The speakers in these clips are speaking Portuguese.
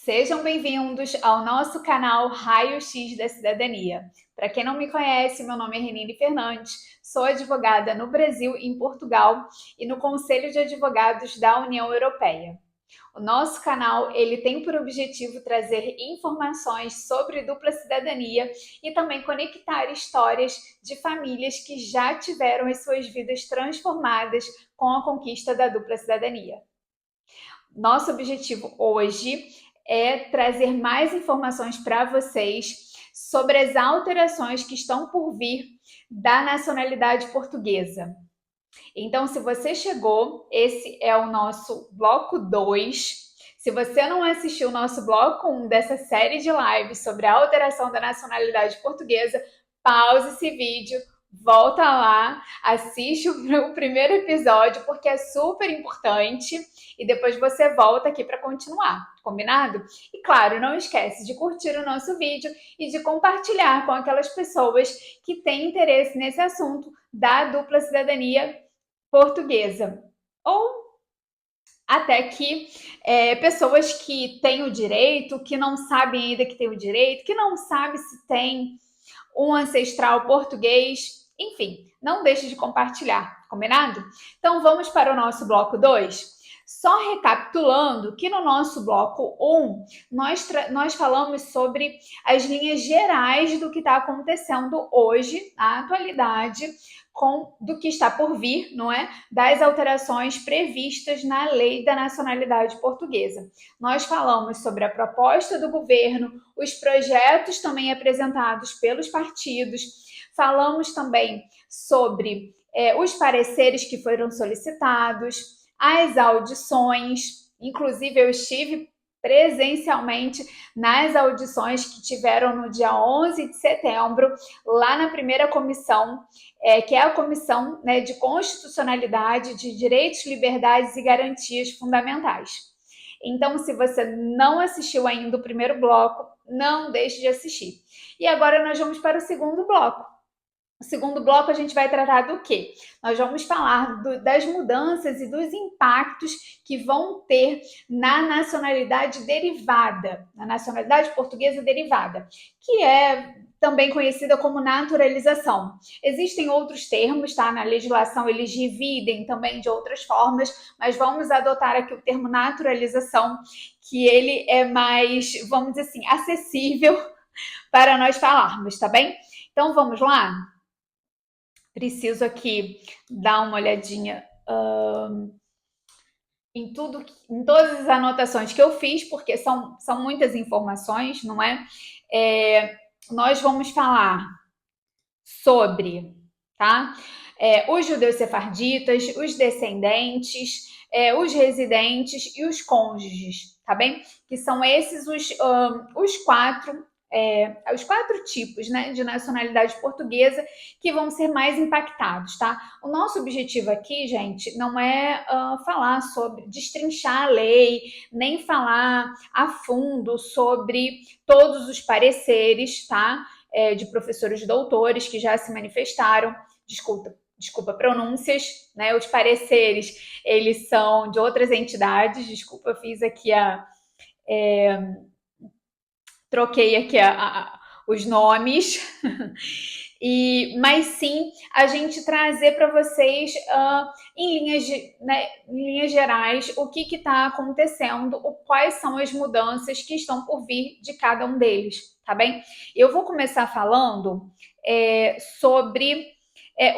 Sejam bem-vindos ao nosso canal Raio X da Cidadania. Para quem não me conhece, meu nome é Renine Fernandes, sou advogada no Brasil e em Portugal e no Conselho de Advogados da União Europeia. O nosso canal ele tem por objetivo trazer informações sobre dupla cidadania e também conectar histórias de famílias que já tiveram as suas vidas transformadas com a conquista da dupla cidadania. Nosso objetivo hoje é trazer mais informações para vocês sobre as alterações que estão por vir da nacionalidade portuguesa. Então, se você chegou, esse é o nosso bloco 2. Se você não assistiu o nosso bloco 1 dessa série de lives sobre a alteração da nacionalidade portuguesa, pause esse vídeo, volta lá, assiste o primeiro episódio, porque é super importante, e depois você volta aqui para continuar, combinado? E claro, não esquece de curtir o nosso vídeo e de compartilhar com aquelas pessoas que têm interesse nesse assunto da dupla cidadania portuguesa. Ou até que pessoas que têm o direito, que não sabem ainda que tem o direito, que não sabem se tem um ancestral português, enfim, não deixe de compartilhar, combinado? Então vamos para o nosso bloco 2. Só recapitulando que no nosso bloco 1, nós falamos sobre as linhas gerais do que está acontecendo hoje, na atualidade, do que está por vir, não é? Das alterações previstas na Lei da Nacionalidade Portuguesa. Nós falamos sobre a proposta do governo, os projetos também apresentados pelos partidos, falamos também sobre os pareceres que foram solicitados, as audições, inclusive eu estive presencialmente nas audições que tiveram no dia 11 de setembro, lá na primeira comissão, que é a Comissão, né, de Constitucionalidade, de Direitos, Liberdades e Garantias Fundamentais. Então, se você não assistiu ainda o primeiro bloco, não deixe de assistir. E agora nós vamos para o segundo bloco. No segundo bloco, a gente vai tratar do quê? Nós vamos falar das mudanças e dos impactos que vão ter na nacionalidade derivada, na nacionalidade portuguesa derivada, que é também conhecida como naturalização. Existem outros termos, tá? Na legislação eles dividem também de outras formas, mas vamos adotar aqui o termo naturalização, que ele é mais, vamos dizer assim, acessível para nós falarmos, tá bem? Então vamos lá? Preciso aqui dar uma olhadinha em todas as anotações que eu fiz, porque são muitas informações, não é? Nós vamos falar sobre, tá? Os judeus sefarditas, os descendentes, os residentes e os cônjuges, tá bem? Que são esses os quatro tipos, né, de nacionalidade portuguesa que vão ser mais impactados, tá? O nosso objetivo aqui, gente, não é falar sobre destrinchar a lei, nem falar a fundo sobre todos os pareceres, tá? De professores doutores que já se manifestaram, desculpa, pronúncias, né? Os pareceres, eles são de outras entidades, desculpa, eu fiz aqui troquei aqui os nomes, mas sim a gente trazer para vocês em linhas gerais o que está acontecendo, quais são as mudanças que estão por vir de cada um deles, tá bem? Eu vou começar falando sobre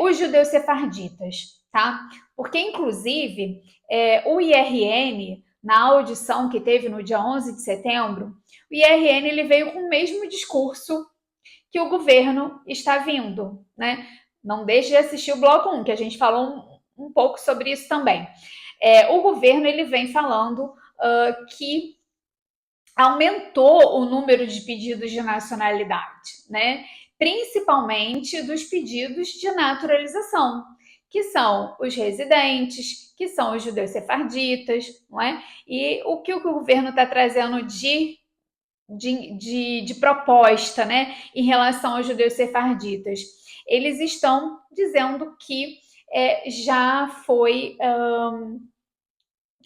os judeus sefarditas, tá? Porque, inclusive, o IRN, na audição que teve no dia 11 de setembro, o IRN ele veio com o mesmo discurso que o governo está vindo, né? Não deixe de assistir o bloco 1, que a gente falou um pouco sobre isso também. O governo ele vem falando que aumentou o número de pedidos de nacionalidade, né? Principalmente dos pedidos de naturalização, que são os residentes, que são os judeus sefarditas, não é? E o que o governo está trazendo de proposta, né, em relação aos judeus sefarditas? Eles estão dizendo que já foi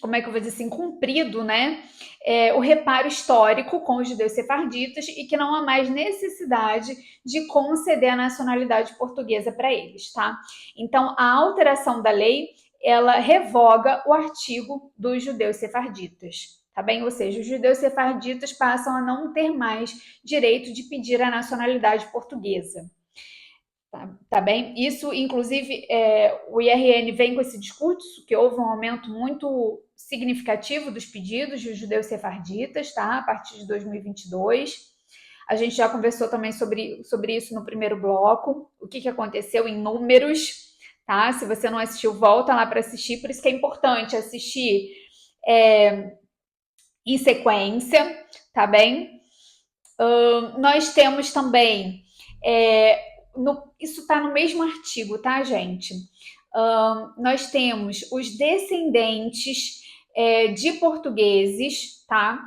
como é que eu vou dizer assim, cumprido, né, o reparo histórico com os judeus sefarditas e que não há mais necessidade de conceder a nacionalidade portuguesa para eles, tá? Então, a alteração da lei, ela revoga o artigo dos judeus sefarditas, tá bem? Ou seja, os judeus sefarditas passam a não ter mais direito de pedir a nacionalidade portuguesa. Tá bem? Isso, inclusive, o IRN vem com esse discurso que houve um aumento muito significativo dos pedidos dos judeus sefarditas, tá? A partir de 2022. A gente já conversou também sobre isso no primeiro bloco, o que aconteceu em números, tá? Se você não assistiu, volta lá para assistir, por isso que é importante assistir em sequência, tá bem? Nós temos também isso está no mesmo artigo, tá, gente? Nós temos os descendentes de portugueses, tá?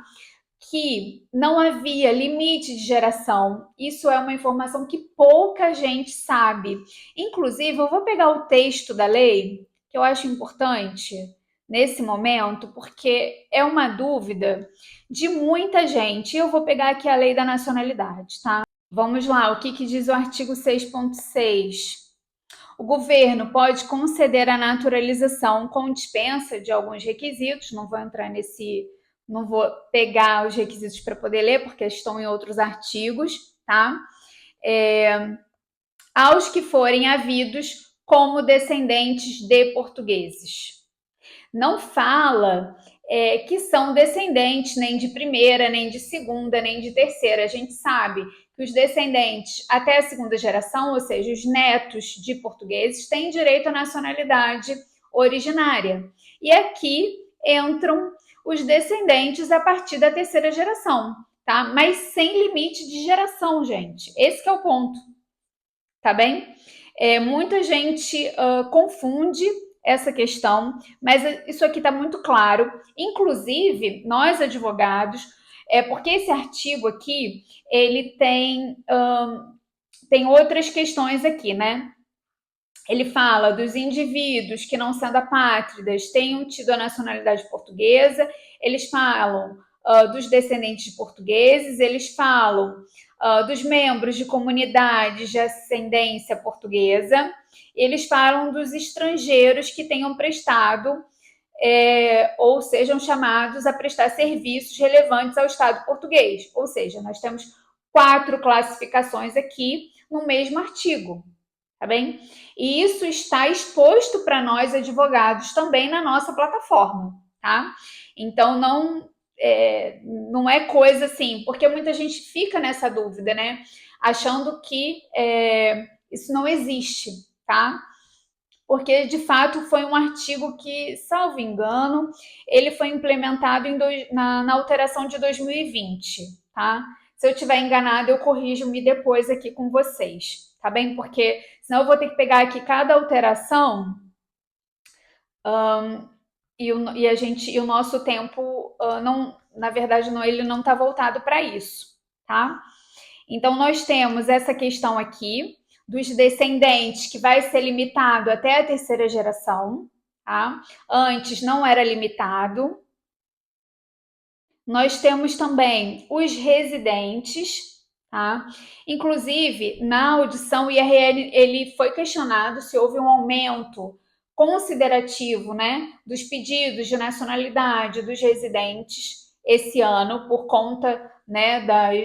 Que não havia limite de geração. Isso é uma informação que pouca gente sabe. Inclusive, eu vou pegar o texto da lei, que eu acho importante nesse momento, porque é uma dúvida de muita gente. Eu vou pegar aqui a lei da nacionalidade, tá? Vamos lá, o que diz o artigo 6.6? O governo pode conceder a naturalização com dispensa de alguns requisitos, não vou entrar não vou pegar os requisitos para poder ler, porque estão em outros artigos, tá? Aos que forem havidos como descendentes de portugueses. Não fala que são descendentes nem de primeira, nem de segunda, nem de terceira. A gente sabe que os descendentes até a segunda geração, ou seja, os netos de portugueses, têm direito à nacionalidade originária. E aqui entram os descendentes a partir da terceira geração, tá? Mas sem limite de geração, gente. Esse que é o ponto, tá bem? Muita gente confunde essa questão, mas isso aqui está muito claro. Inclusive, nós advogados, porque esse artigo aqui, ele tem outras questões aqui, né? Ele fala dos indivíduos que, não sendo apátridas, tenham tido a nacionalidade portuguesa, eles falam dos descendentes de portugueses, eles falam dos membros de comunidades de ascendência portuguesa, eles falam dos estrangeiros que tenham prestado ou sejam chamados a prestar serviços relevantes ao Estado português. Ou seja, nós temos 4 classificações aqui no mesmo artigo, tá bem? E isso está exposto para nós advogados também na nossa plataforma, tá? Então não é coisa assim, porque muita gente fica nessa dúvida, né? Achando que isso não existe, tá? Porque de fato foi um artigo que, salvo engano, ele foi implementado na alteração de 2020, tá? Se eu estiver enganada, eu corrijo-me depois aqui com vocês, tá bem? Porque senão eu vou ter que pegar aqui cada alteração e o nosso tempo não, na verdade, ele não está voltado para isso, tá? Então nós temos essa questão aqui dos descendentes, que vai ser limitado até a terceira geração, tá? Antes não era limitado. Nós temos também os residentes, tá? Inclusive, na audição, o IRN ele foi questionado se houve um aumento considerativo, né, dos pedidos de nacionalidade dos residentes esse ano por conta, né,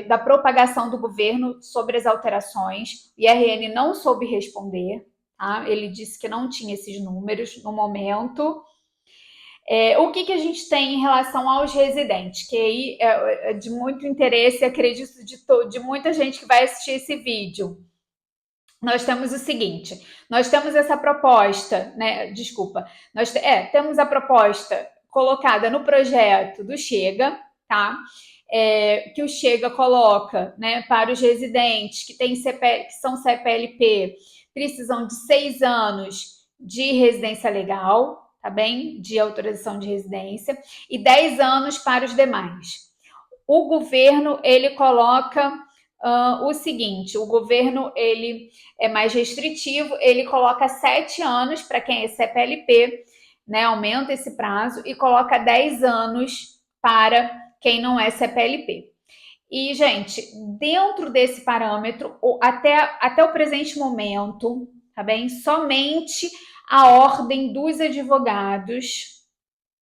da propagação do governo sobre as alterações. O IRN não soube responder, tá? Ele disse que não tinha esses números no momento. O que a gente tem em relação aos residentes, que aí é de muito interesse, acredito, de muita gente que vai assistir esse vídeo. Nós temos o seguinte, nós temos essa proposta, né? Desculpa, temos a proposta colocada no projeto do Chega, tá? Que o Chega coloca, né, para os residentes que são CPLP, precisam de 6 anos de residência legal, tá bem? De autorização de residência, e 10 anos para os demais. O governo, ele coloca o seguinte, o governo, ele é mais restritivo, ele coloca 7 anos para quem é CPLP, né? Aumenta esse prazo e coloca 10 anos para quem não é CPLP. E, gente, dentro desse parâmetro, até o presente momento, tá bem? Somente a ordem dos advogados,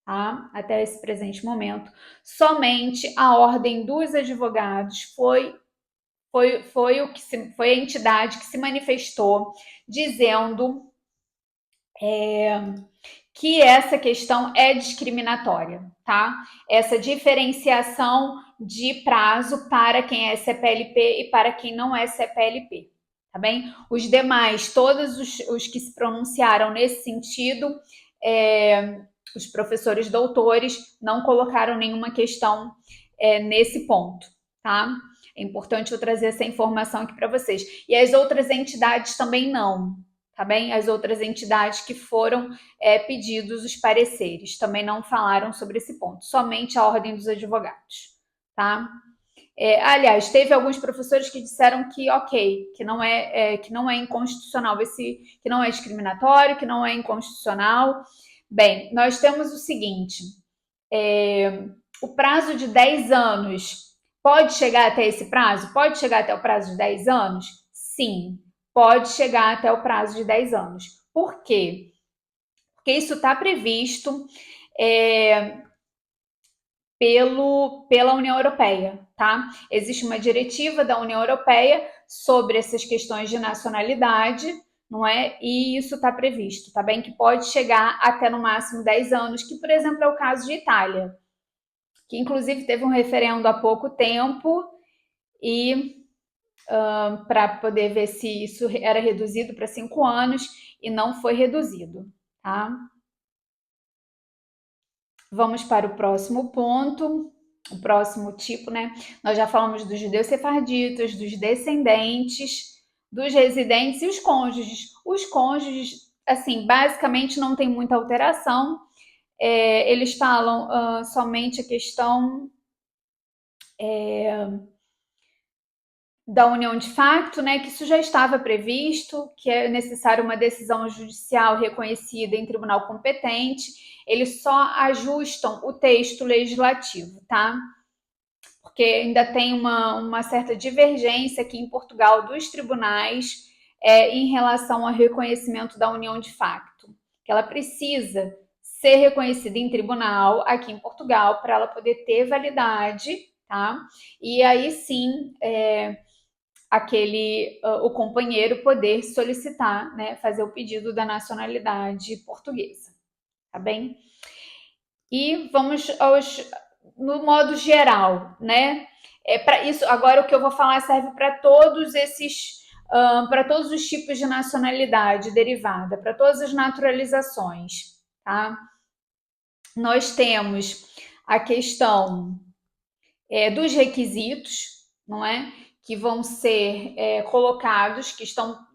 tá? Até esse presente momento, somente a ordem dos advogados foi a entidade que se manifestou dizendo que essa questão é discriminatória, tá? Essa diferenciação de prazo para quem é CPLP e para quem não é CPLP, tá bem? Os demais, todos os que se pronunciaram nesse sentido, os professores doutores não colocaram nenhuma questão nesse ponto, tá? É importante eu trazer essa informação aqui para vocês. E as outras entidades também não, tá bem? As outras entidades que foram pedidos os pareceres também não falaram sobre esse ponto, somente a Ordem dos Advogados, tá? Aliás, teve alguns professores que disseram que ok, que não é inconstitucional que não é discriminatório, que não é inconstitucional. Bem, nós temos o seguinte: o prazo de 10 anos pode chegar até esse prazo? Pode chegar até o prazo de 10 anos? Sim, pode chegar até o prazo de 10 anos. Por quê? Porque isso está previsto pela União Europeia, tá? Existe uma diretiva da União Europeia sobre essas questões de nacionalidade, não é? E isso está previsto, tá bem? Que pode chegar até no máximo 10 anos, que, por exemplo, é o caso de Itália, que inclusive teve um referendo há pouco tempo e para poder ver se isso era reduzido para 5 anos e não foi reduzido, tá? Vamos para o próximo ponto, o próximo tipo, né? Nós já falamos dos judeus sefarditas, dos descendentes, dos residentes e os cônjuges. Os cônjuges, assim, basicamente não tem muita alteração. Eles falam somente a questão da união de facto, né, que isso já estava previsto, que é necessário uma decisão judicial reconhecida em tribunal competente. Eles só ajustam o texto legislativo, tá? Porque ainda tem uma certa divergência aqui em Portugal dos tribunais em relação ao reconhecimento da união de facto, que ela precisa ser reconhecida em tribunal aqui em Portugal para ela poder ter validade, tá? E aí sim o companheiro poder solicitar, né, fazer o pedido da nacionalidade portuguesa, tá bem? E vamos no modo geral, né? Para isso, agora o que eu vou falar serve para todos para todos os tipos de nacionalidade derivada, para todas as naturalizações, tá? Nós temos a questão dos requisitos, não é? Que vão ser colocados, que estão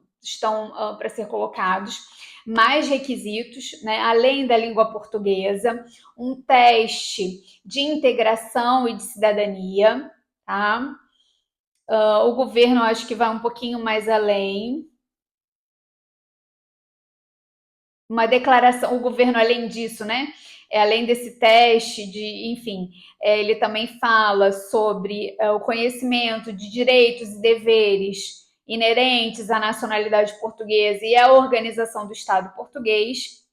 para ser colocados, mais requisitos, né? Além da língua portuguesa, um teste de integração e de cidadania, tá? O governo acho que vai um pouquinho mais além. Uma declaração, o governo, além disso, né? Além desse teste enfim, ele também fala sobre o conhecimento de direitos e deveres inerentes à nacionalidade portuguesa e à organização do Estado português.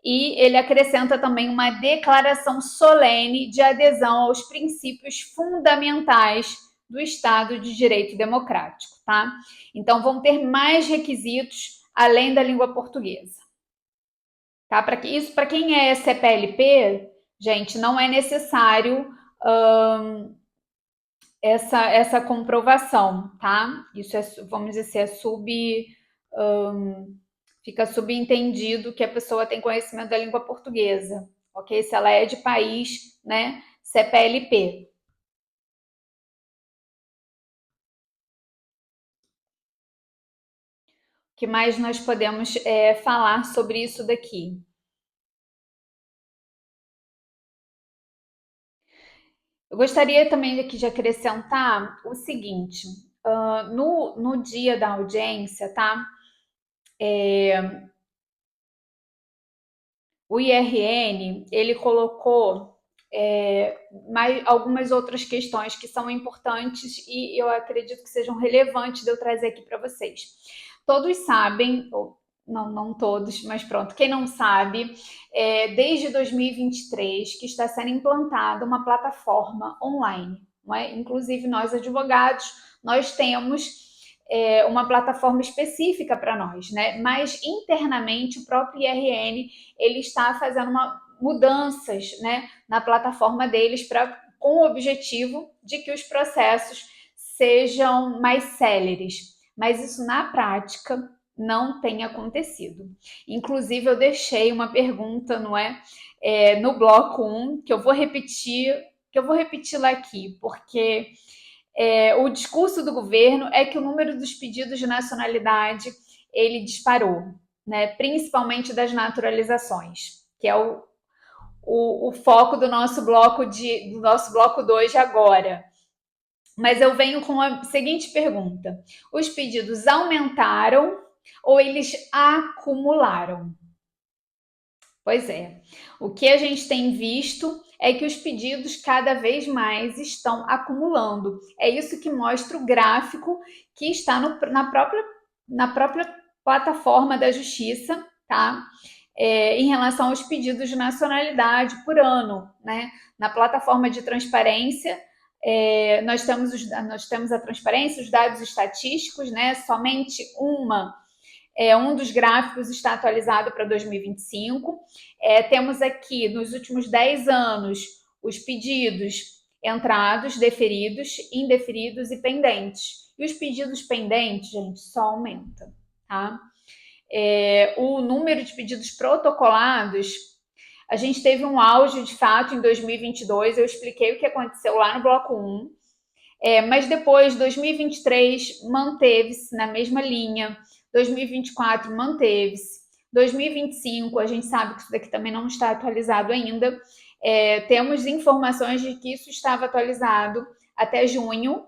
E ele acrescenta também uma declaração solene de adesão aos princípios fundamentais do Estado de Direito Democrático, tá? Então vão ter mais requisitos além da língua portuguesa. Tá? Para quem é CPLP, gente, não é necessário essa comprovação, tá? Isso vamos dizer, fica subentendido que a pessoa tem conhecimento da língua portuguesa, ok? Se ela é de país, né, CPLP. O que mais nós podemos falar sobre isso daqui? Eu gostaria também aqui de acrescentar o seguinte: no dia da audiência, tá? o IRN, ele colocou mais algumas outras questões que são importantes e eu acredito que sejam relevantes de eu trazer aqui para vocês. Todos sabem, ou não todos, mas pronto, quem não sabe, desde 2023 que está sendo implantada uma plataforma online, não é? Inclusive nós advogados, nós temos uma plataforma específica para nós, né? Mas internamente o próprio IRN ele está fazendo mudanças, né, na plataforma deles com o objetivo de que os processos sejam mais céleres. Mas isso na prática não tem acontecido. Inclusive eu deixei uma pergunta, não é, no bloco 1 que eu vou repetir lá aqui, porque o discurso do governo é que o número dos pedidos de nacionalidade ele disparou, né? Principalmente das naturalizações, que é o foco do nosso bloco 2 de agora. Mas eu venho com a seguinte pergunta: os pedidos aumentaram ou eles acumularam? Pois é. O que a gente tem visto é que os pedidos cada vez mais estão acumulando. É isso que mostra o gráfico que está na própria plataforma da Justiça, tá? Em relação aos pedidos de nacionalidade por ano, né? Na plataforma de transparência, nós temos a transparência, os dados estatísticos, né? Somente um dos gráficos está atualizado para 2025. Temos aqui, nos últimos 10 anos, os pedidos entrados, deferidos, indeferidos e pendentes. E os pedidos pendentes, gente, só aumenta, tá? O número de pedidos protocolados, a gente teve um auge, de fato, em 2022. Eu expliquei o que aconteceu lá no bloco 1. Mas depois, 2023, manteve-se na mesma linha. 2024 manteve-se. 2025, a gente sabe que isso daqui também não está atualizado ainda. Temos informações de que isso estava atualizado até junho,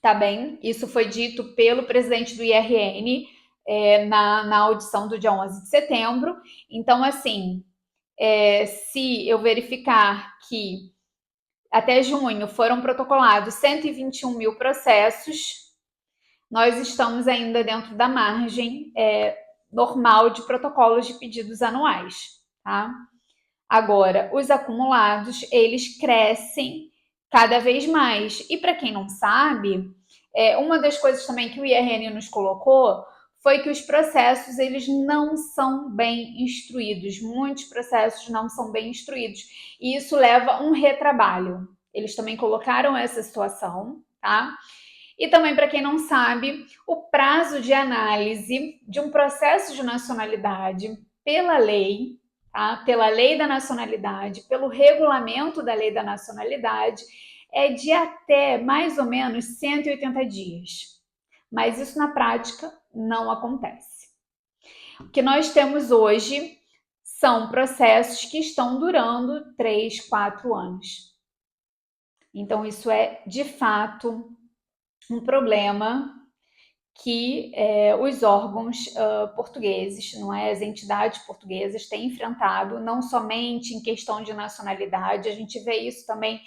tá bem? Isso foi dito pelo presidente do IRN na audição do dia 11 de setembro. Então, assim, se eu verificar que até junho foram protocolados 121 mil processos, nós estamos ainda dentro da margem normal de protocolos de pedidos anuais, tá? Agora, os acumulados, eles crescem cada vez mais. E para quem não sabe, uma das coisas também que o IRN nos colocou foi que os processos, eles não são bem instruídos. Muitos processos não são bem instruídos. E isso leva a um retrabalho. Eles também colocaram essa situação, tá? E também, para quem não sabe, o prazo de análise de um processo de nacionalidade pela lei, tá? Pela lei da nacionalidade, pelo regulamento da lei da nacionalidade, é de até mais ou menos 180 dias. Mas isso na prática não acontece. O que nós temos hoje são processos que estão durando 3, 4 anos. Então, isso é de fato um problema que os órgãos portugueses, não é, as entidades portuguesas têm enfrentado, não somente em questão de nacionalidade, a gente vê isso também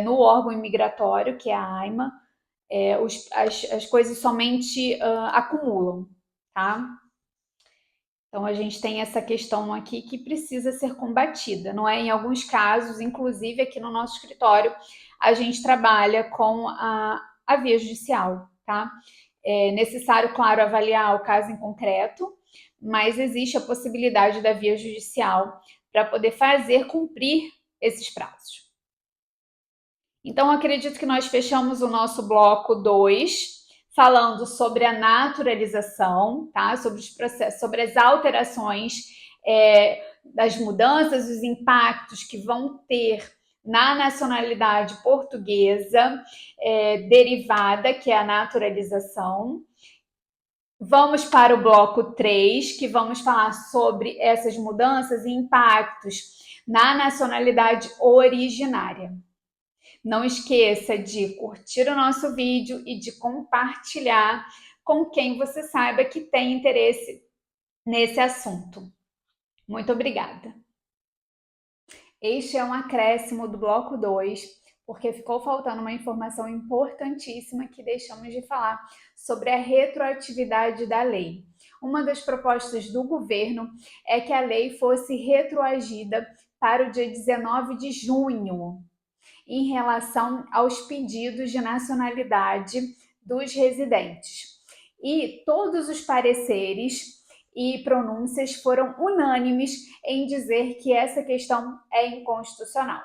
no órgão imigratório, que é a AIMA, as coisas somente acumulam, tá? Então a gente tem essa questão aqui que precisa ser combatida, não é? Em alguns casos, inclusive aqui no nosso escritório, a gente trabalha com a via judicial, tá? É necessário, claro, avaliar o caso em concreto, mas existe a possibilidade da via judicial para poder fazer cumprir esses prazos. Então, acredito que nós fechamos o nosso bloco 2, falando sobre a naturalização, tá? Sobre os processos, sobre as alterações, das mudanças, os impactos que vão ter na nacionalidade portuguesa derivada, que é a naturalização. Vamos para o bloco 3, que vamos falar sobre essas mudanças e impactos na nacionalidade originária. Não esqueça de curtir o nosso vídeo e de compartilhar com quem você saiba que tem interesse nesse assunto. Muito obrigada. Este é um acréscimo do bloco 2, porque ficou faltando uma informação importantíssima que deixamos de falar sobre a retroatividade da lei. Uma das propostas do governo é que a lei fosse retroagida para o dia 19 de junho, em relação aos pedidos de nacionalidade dos residentes. E todos os pareceres e pronúncias foram unânimes em dizer que essa questão é inconstitucional.